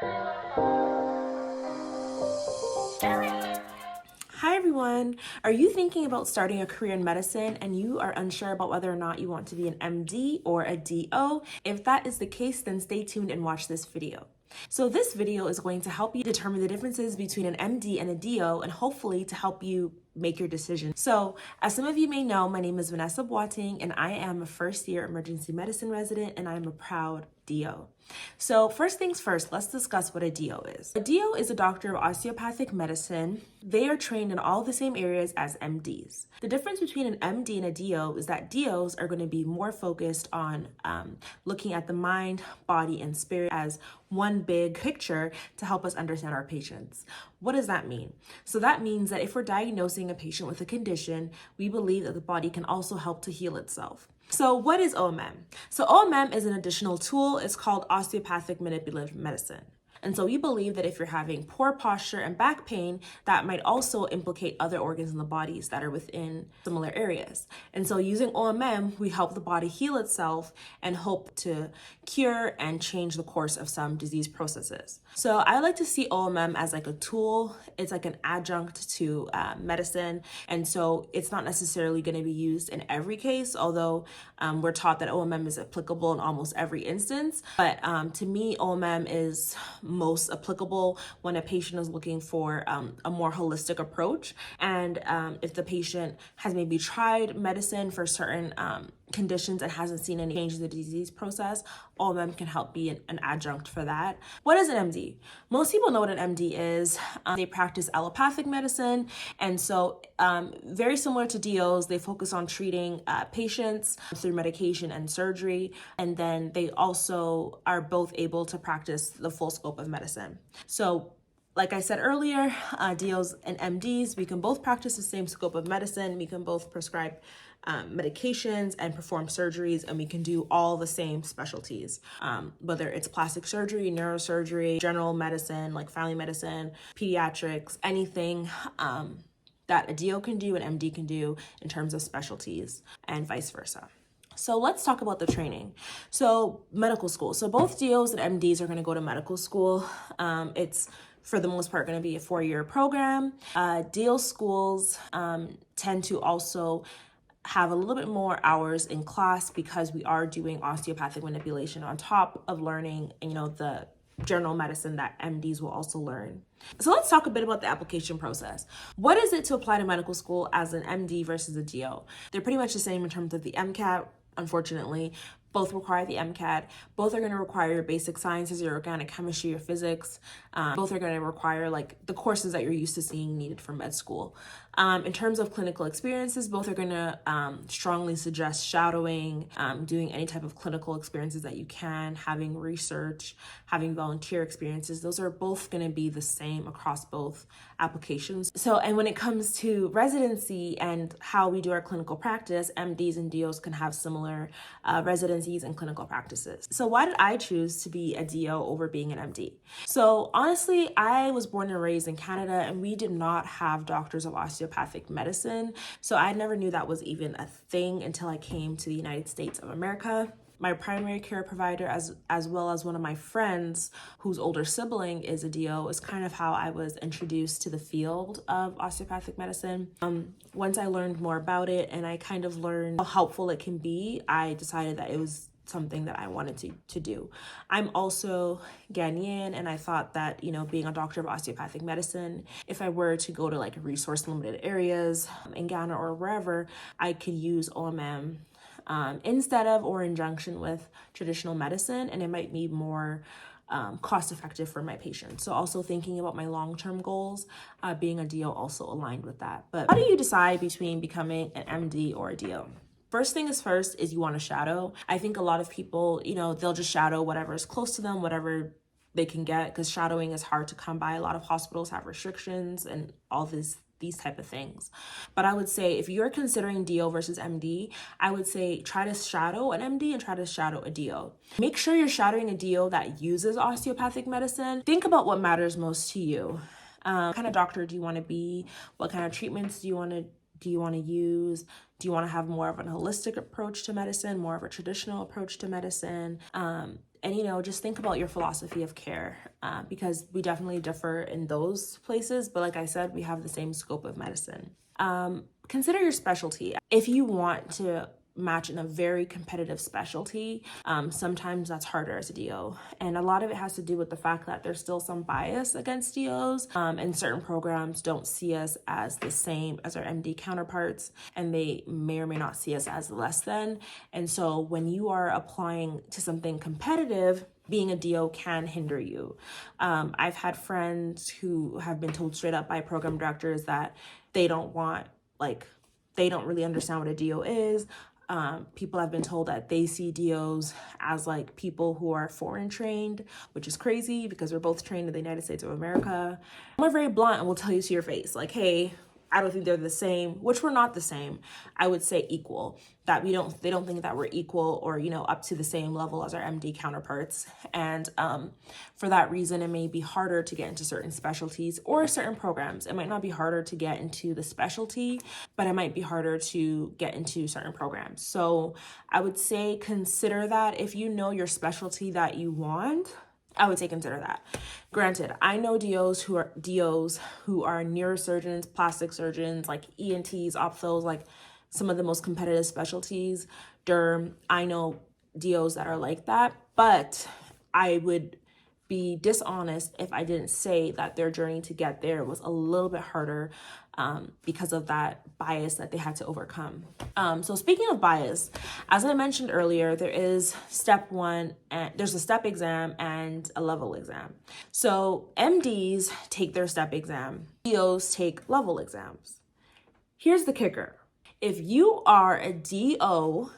Hi everyone! Are you thinking about starting a career in medicine and you are unsure about whether or not you want to be an MD or a DO? If that is the case, then stay tuned and watch this video. So this video is going to help you determine the differences between an MD and a DO and hopefully to help you make your decision. So as some of you may know, my name is Vanessa Boating and I am a first year emergency medicine resident and I am a proud DO. So first things first, let's discuss what a DO is. A DO is a Doctor of Osteopathic Medicine. They are trained in all the same areas as MDs. The difference between an MD and a DO is that DOs are going to be more focused on looking at the mind, body, and spirit as one big picture to help us understand our patients. What does that mean? So that means that if we're diagnosing a patient with a condition, we believe that the body can also help to heal itself. So what is OMM? So OMM is an additional tool. It's called osteopathic manipulative medicine. And so we believe that if you're having poor posture and back pain, that might also implicate other organs in the bodies that are within similar areas. And so using OMM, we help the body heal itself and hope to cure and change the course of some disease processes. So I like to see OMM as like a tool. It's like an adjunct to medicine. And so it's not necessarily going to be used in every case, although we're taught that OMM is applicable in almost every instance. But to me, OMM is most applicable when a patient is looking for a more holistic approach. And if the patient has maybe tried medicine for certain conditions and hasn't seen any change in the disease process, OMM can help be an adjunct for that. What is an MD? Most people know what an MD is. They practice allopathic medicine. And so very similar to DOs, they focus on treating patients through medication and surgery. And then they also are both able to practice the full scope of medicine. So like I said earlier, DOs and MDs, we can both practice the same scope of medicine. We can both prescribe medications and perform surgeries, and we can do all the same specialties, whether it's plastic surgery, neurosurgery, general medicine, like family medicine, pediatrics, anything that a DO can do, an MD can do in terms of specialties, and vice versa. So let's talk about the training. So medical school. So both DOs and MDs are going to go to medical school. It's for the most part going to be a 4-year program. DO schools tend to also have a little bit more hours in class because we are doing osteopathic manipulation on top of learning, the general medicine that MDs will also learn. So let's talk a bit about the application process. What is it to apply to medical school as an MD versus a DO? They're pretty much the same in terms of the MCAT, unfortunately. Both require the MCAT. Both are going to require your basic sciences, your organic chemistry, your physics. Both are going to require the courses that you're used to seeing needed for med school. In terms of clinical experiences, both are going to strongly suggest shadowing, doing any type of clinical experiences that you can, having research, having volunteer experiences. Those are both going to be the same across both applications. So, and when it comes to residency and how we do our clinical practice, MDs and DOs can have similar residencies and clinical practices. So why did I choose to be a DO over being an MD? So honestly, I was born and raised in Canada and we did not have doctors of osteopathic medicine. So I never knew that was even a thing until I came to the United States of America. My primary care provider, as well as one of my friends whose older sibling is a DO, is kind of how I was introduced to the field of osteopathic medicine. Once I learned more about it and I kind of learned how helpful it can be, I decided that it was something that I wanted to do. I'm also Ghanaian, and I thought that, being a doctor of osteopathic medicine, if I were to go to resource limited areas in Ghana or wherever, I could use OMM instead of or in conjunction with traditional medicine, and it might be more cost effective for my patients. So also thinking about my long-term goals, being a DO also aligned with that. But how do you decide between becoming an MD or a DO? First thing is first is you want to shadow. I think a lot of people, they'll just shadow whatever is close to them, whatever they can get, because shadowing is hard to come by. A lot of hospitals have restrictions and all these type of things. But I would say if you're considering DO versus MD, I would say try to shadow an MD and try to shadow a DO. Make sure you're shadowing a DO that uses osteopathic medicine. Think about what matters most to you. What kind of doctor do you want to be? What kind of treatments do you want to use? Do you want to have more of an holistic approach to medicine, more of a traditional approach to medicine? And, just think about your philosophy of care, because we definitely differ in those places. But like I said, we have the same scope of medicine. Consider your specialty. If you want to match in a very competitive specialty, sometimes that's harder as a DO. And a lot of it has to do with the fact that there's still some bias against DOs, and certain programs don't see us as the same as our MD counterparts, and they may or may not see us as less than. And so when you are applying to something competitive, being a DO can hinder you. I've had friends who have been told straight up by program directors that they don't really understand what a DO is. People have been told that they see DOs as like people who are foreign trained, which is crazy because we're both trained in the United States of America. We're very blunt and we'll tell you to your face, like, hey, I don't think they're the same, which we're not the same. I would say equal, that they don't think that we're equal or, up to the same level as our MD counterparts. And for that reason, it may be harder to get into certain specialties or certain programs. It might not be harder to get into the specialty, but it might be harder to get into certain programs. So I would say consider that. If you know your specialty that you want, I would say consider that. Granted, I know DOs who are neurosurgeons, plastic surgeons, like ENTs, ophthalmos, like some of the most competitive specialties, derm. I know DOs that are like that, but I would be dishonest if I didn't say that their journey to get there was a little bit harder because of that bias that they had to overcome. So speaking of bias, as I mentioned earlier, there is step one, and there's a step exam and a level exam. So MDs take their step exam, DOs take level exams. Here's the kicker. If you are a DO,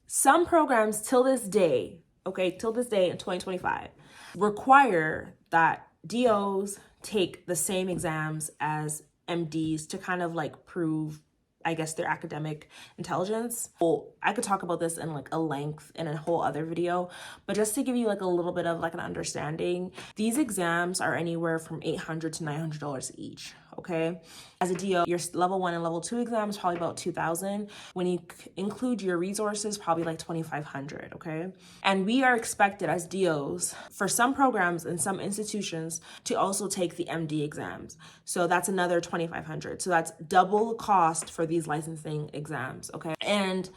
some programs till this day in 2025, require that DOs take the same exams as MDs to kind of like prove, I guess, their academic intelligence. Well, I could talk about this in like a length in a whole other video, but just to give you like a little bit of like an understanding, these exams are anywhere from $800 to $900 each. Okay. As a DO, your level 1 and level 2 exam is probably about $2,000. When you include your resources, probably like $2,500. Okay. And we are expected as DOs for some programs and some institutions to also take the MD exams. So that's another $2,500. So that's double the cost for these licensing exams. Okay. And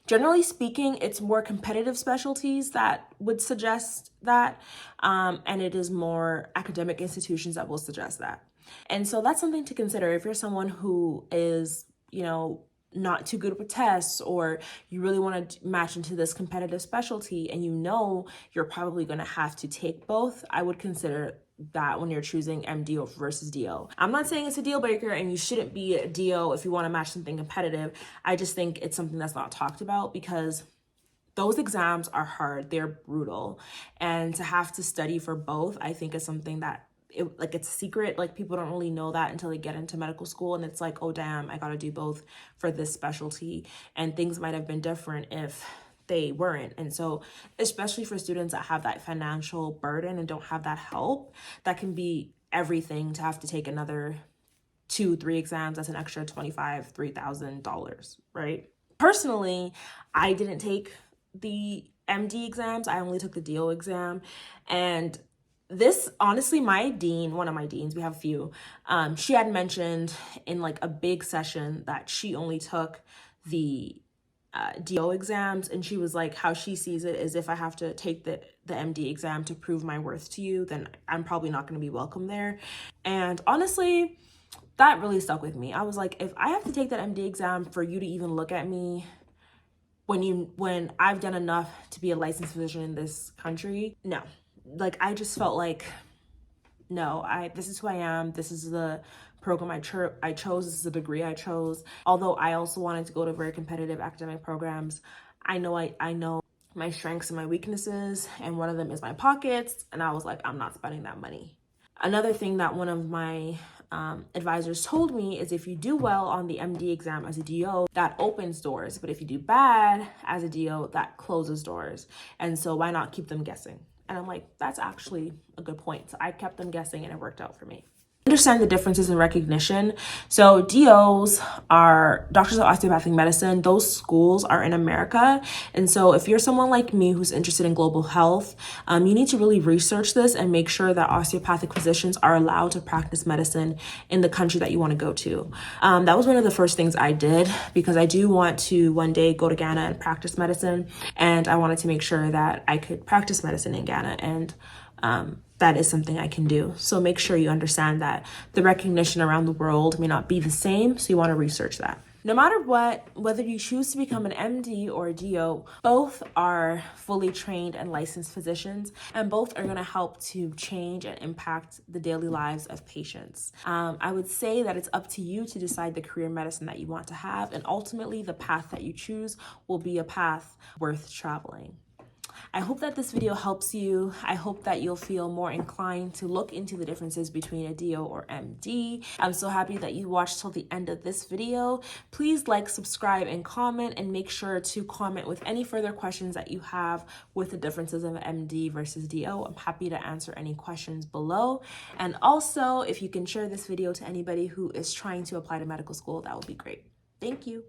generally speaking, it's more competitive specialties that would suggest that. And it is more academic institutions that will suggest that. And so that's something to consider if you're someone who is, not too good with tests, or you really want to match into this competitive specialty and you're probably going to have to take both. I would consider that when you're choosing MD versus DO. I'm not saying it's a deal breaker and you shouldn't be a DO if you want to match something competitive. I just think it's something that's not talked about because those exams are hard. They're brutal. And to have to study for both, I think is something that it's a secret. Like people don't really know that until they get into medical school. And it's like, oh, damn, I got to do both for this specialty. And things might have been different if they weren't. And so, especially for students that have that financial burden and don't have that help, that can be everything to have to take another 2-3 exams. That's an extra $2,500, $3,000, right? Personally, I didn't take the MD exams. I only took the DO exam. And this, honestly, one of my deans, we have a few, she had mentioned in like a big session that she only took the DO exams, and she was like, how she sees it is if I have to take the MD exam to prove my worth to you, then I'm probably not going to be welcome there. And honestly, that really stuck with me. I was like, if I have to take that MD exam for you to even look at me when I've done enough to be a licensed physician in this country, no. Like, I just felt like, no, this is who I am. This is the program I chose. This is the degree I chose. Although I also wanted to go to very competitive academic programs, I know my strengths and my weaknesses, and one of them is my pockets. And I was like, I'm not spending that money. Another thing that one of my advisors told me is if you do well on the MD exam as a DO, that opens doors. But if you do bad as a DO, that closes doors. And so why not keep them guessing? And I'm like, that's actually a good point. So I kept them guessing and it worked out for me. understand the differences in recognition. So DOs are Doctors of Osteopathic Medicine. Those schools are in America. And so if you're someone like me who's interested in global health, you need to really research this and make sure that osteopathic physicians are allowed to practice medicine in the country that you want to go to. That was one of the first things I did, because I do want to one day go to Ghana and practice medicine. And I wanted to make sure that I could practice medicine in Ghana, and that is something I can do. So make sure you understand that the recognition around the world may not be the same, so you want to research that. No matter what, whether you choose to become an MD or a DO, both are fully trained and licensed physicians, and both are going to help to change and impact the daily lives of patients. I would say that it's up to you to decide the career in medicine that you want to have, and ultimately the path that you choose will be a path worth traveling. I hope that this video helps you. I hope that you'll feel more inclined to look into the differences between a DO or MD. I'm so happy that you watched till the end of this video. Please like, subscribe, and comment, and make sure to comment with any further questions that you have with the differences of MD versus DO. I'm happy to answer any questions below. And also, if you can share this video to anybody who is trying to apply to medical school, that would be great. Thank you.